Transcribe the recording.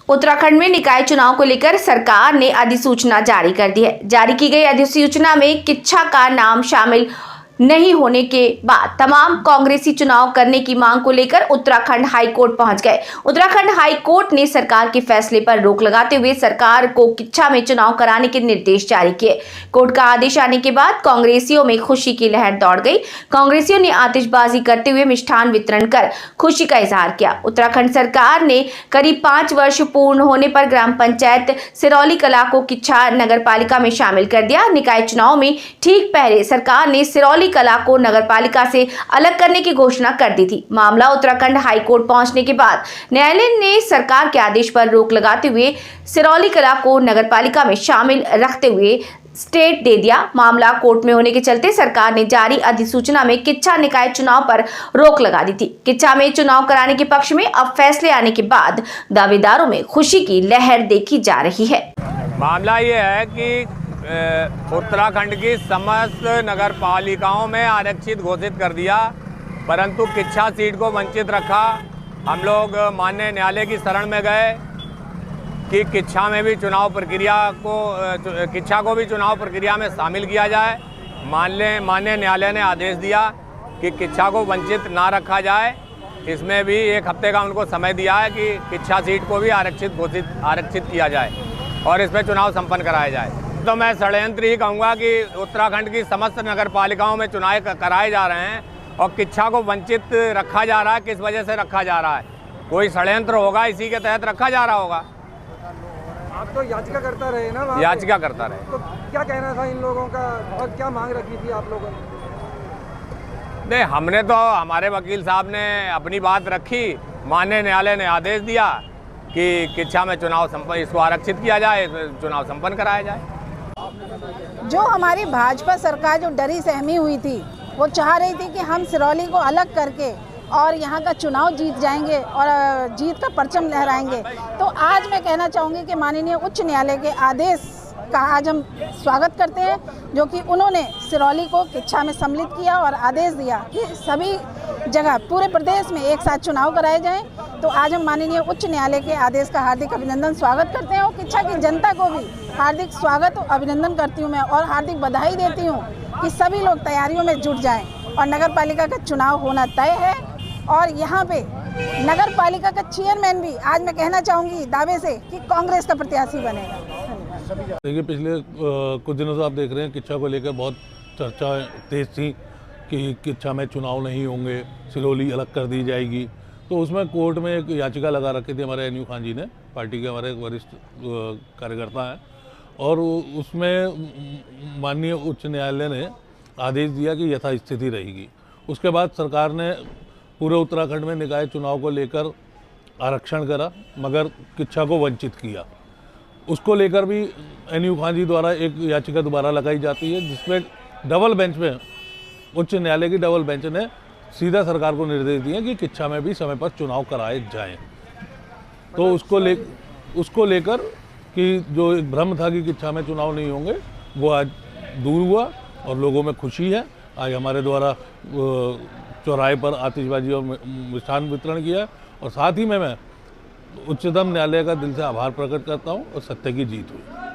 उत्तराखंड में निकाय चुनाव को लेकर सरकार ने अधिसूचना जारी कर दी है। जारी की गई अधिसूचना में किच्छा का नाम शामिल नहीं होने के बाद तमाम कांग्रेसी चुनाव करने की मांग को लेकर उत्तराखंड हाई कोर्ट पहुंच गए। उत्तराखंड हाई कोर्ट ने सरकार के फैसले पर रोक लगाते हुए सरकार को किच्छा में चुनाव कराने के निर्देश जारी किए। कोर्ट का आदेश आने के बाद कांग्रेसियों में खुशी की लहर दौड़ गई। कांग्रेसियों ने आतिशबाजी करते हुए मिष्ठान वितरण कर खुशी का इजहार किया। उत्तराखंड सरकार ने करीब 5 वर्ष पूर्ण होने पर ग्राम पंचायत सिरौली कला को किच्छा नगर पालिका में शामिल कर दिया। निकाय चुनाव में ठीक पहले सरकार ने सिरौली कला को नगरपालिका से अलग करने की घोषणा कर दी थी। मामला उत्तराखंड हाई कोर्ट पहुंचने के बाद न्यायालय ने सरकार के आदेश पर रोक लगाते हुए सिरौली कला को नगरपालिका में शामिल रखते हुए स्टेट दे दिया। मामला कोर्ट में होने के चलते सरकार ने जारी अधिसूचना में किच्छा निकाय चुनाव पर रोक लगा दी थी। किच्छा में चुनाव कराने के पक्ष में अब फैसले आने के बाद दावेदारों में खुशी की लहर देखी जा रही है। मामला ये है कि उत्तराखंड की समस्त नगर पालिकाओं में आरक्षित घोषित कर दिया, परंतु किच्छा सीट को वंचित रखा। हम लोग माननीय न्यायालय की शरण में गए कि किच्छा में भी चुनाव प्रक्रिया को किच्छा को भी चुनाव प्रक्रिया में शामिल किया जाए। माननीय न्यायालय ने आदेश दिया कि किच्छा को वंचित ना रखा जाए। इसमें भी 1 हफ्ते का उनको समय दिया है कि किच्छा सीट को भी आरक्षित किया जाए और इसमें चुनाव संपन्न कराया जाए। तो मैं षड्यंत्र ही कहूँगा कि उत्तराखंड की समस्त नगर पालिकाओं में चुनाव कराए जा रहे हैं और किच्छा को वंचित रखा जा रहा है। किस वजह से रखा जा रहा है? कोई षड्यंत्र होगा, इसी के तहत रखा जा रहा होगा। आप तो याचिका करता रहे ना? याचिका करता रहे। तो क्या कहना था इन लोगों का और क्या मांग रखी थी आप लोगों ने? नहीं, हमने तो, हमारे वकील साहब ने अपनी बात रखी। माननीय न्यायालय ने आदेश दिया कि किच्छा में चुनाव संपन्न, इसको आरक्षित किया जाए, चुनाव संपन्न कराया जाए। जो हमारी भाजपा सरकार जो डरी सहमी हुई थी, वो चाह रही थी कि हम सिरौली को अलग करके और यहाँ का चुनाव जीत जाएंगे और जीत का परचम लहराएंगे। तो आज मैं कहना चाहूँगी कि माननीय उच्च न्यायालय के आदेश का आज हम स्वागत करते हैं, जो कि उन्होंने सिरौली को किच्छा में सम्मिलित किया और आदेश दिया कि सभी जगह पूरे प्रदेश में एक साथ चुनाव कराए जाएं। तो आज हम माननीय उच्च न्यायालय के आदेश का हार्दिक अभिनंदन स्वागत करते हैं और किच्छा की जनता को भी हार्दिक स्वागत और अभिनंदन करती हूँ मैं, और हार्दिक बधाई देती हूँ कि सभी लोग तैयारियों में जुट जाएं और नगर पालिका का चुनाव होना तय है। और यहाँ पे नगर पालिका का चेयरमैन भी आज मैं कहना चाहूँगी दावे से कि कांग्रेस का प्रत्याशी बनेगा। देखिए, पिछले कुछ दिनों से आप देख रहे हैं किच्छा को लेकर बहुत चर्चा तेज थी कि किच्छा में चुनाव नहीं होंगे, सिरौली अलग कर दी जाएगी। तो उसमें कोर्ट में एक याचिका लगा रखी थी हमारे एनयू खान जी ने, पार्टी के हमारे वरिष्ठ कार्यकर्ता हैं, और उसमें माननीय उच्च न्यायालय ने आदेश दिया कि यथास्थिति रहेगी। उसके बाद सरकार ने पूरे उत्तराखंड में निकाय चुनाव को लेकर आरक्षण करा, मगर किच्छा को वंचित किया। उसको लेकर भी एनयू खान जी द्वारा एक याचिका दोबारा लगाई जाती है, जिसमें डबल बेंच में, उच्च न्यायालय की डबल बेंच ने सीधा सरकार को निर्देश दिए कि किच्छा में भी समय पर चुनाव कराए जाएं। तो उसको लेकर कि जो एक भ्रम था कि किच्छा में चुनाव नहीं होंगे, वो आज दूर हुआ और लोगों में खुशी है। आज हमारे द्वारा चौराहे पर आतिशबाजी और मिष्ठान वितरण किया, और साथ ही में मैं उच्चतम न्यायालय का दिल से आभार प्रकट करता हूँ और सत्य की जीत हुई।